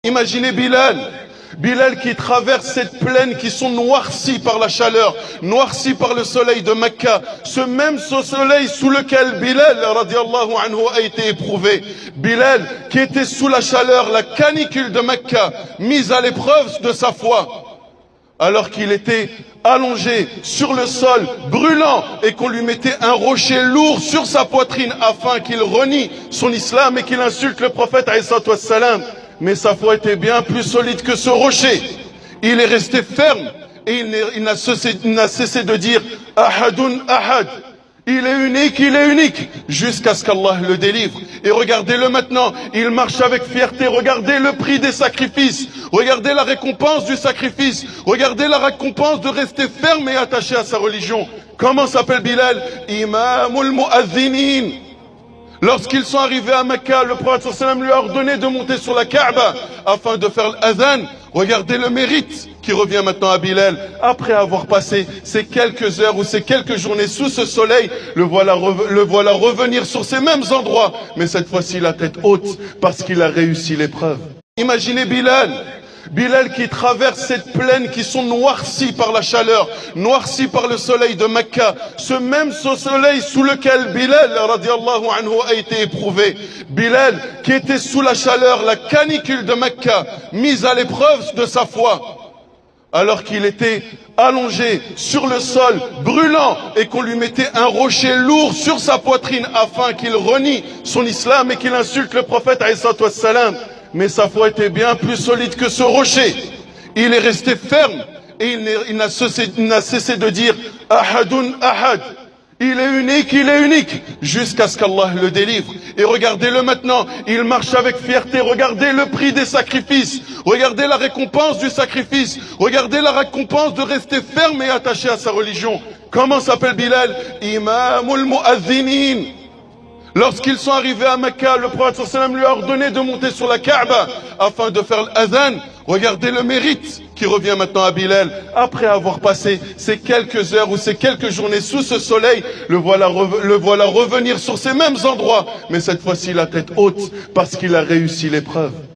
Imaginez Bilal qui traverse cette plaine qui sont noircies par la chaleur, noircies par le soleil de Mecca, ce même soleil sous lequel Bilal radiallahu anhu a été éprouvé. Bilal qui était sous la chaleur, la canicule de Mecca, mise à l'épreuve de sa foi, alors qu'il était allongé sur le sol, brûlant, et qu'on lui mettait un rocher lourd sur sa poitrine afin qu'il renie son islam et qu'il insulte le prophète alayhi salatu wassalam. Mais sa foi était bien plus solide que ce rocher. Il est resté ferme et il n'a cessé de dire Ahadun Ahad. Il est unique, jusqu'à ce qu'Allah le délivre. Et regardez-le maintenant, il marche avec fierté, regardez le prix des sacrifices, regardez la récompense du sacrifice, regardez la récompense de rester ferme et attaché à sa religion. Comment s'appelle Bilal? Imamul Mu'adhinin. Lorsqu'ils sont arrivés à Mecca, le prophète sallam lui a ordonné de monter sur la Kaaba afin de faire l'adhan. Regardez le mérite qui revient maintenant à Bilal. Après avoir passé ces quelques heures ou ces quelques journées sous ce soleil, le voilà revenir sur ces mêmes endroits, mais cette fois-ci la tête haute parce qu'il a réussi l'épreuve. Imaginez Bilal qui traverse cette plaine qui sont noircies par la chaleur, noircies par le soleil de Mecca, ce même soleil sous lequel Bilal radiallahu anhu a été éprouvé. Bilal qui était sous la chaleur, la canicule de Mecca, mise à l'épreuve de sa foi, alors qu'il était allongé sur le sol, brûlant, et qu'on lui mettait un rocher lourd sur sa poitrine afin qu'il renie son islam et qu'il insulte le prophète alayhi salatu wassalam. Mais sa foi était bien plus solide que ce rocher. Il est resté ferme et il n'a cessé de dire Ahadun Ahad. Il est unique, jusqu'à ce qu'Allah le délivre. Et regardez-le maintenant, il marche avec fierté, regardez le prix des sacrifices, regardez la récompense du sacrifice, regardez la récompense de rester ferme et attaché à sa religion. Comment s'appelle Bilal? Imamul Mu'adhinin. Lorsqu'ils sont arrivés à Mecca, le prophète sallam lui a ordonné de monter sur la Kaaba afin de faire l'adhan. Regardez le mérite qui revient maintenant à Bilal. Après avoir passé ces quelques heures ou ces quelques journées sous ce soleil, le voilà revenir sur ces mêmes endroits, mais cette fois-ci la tête haute parce qu'il a réussi l'épreuve.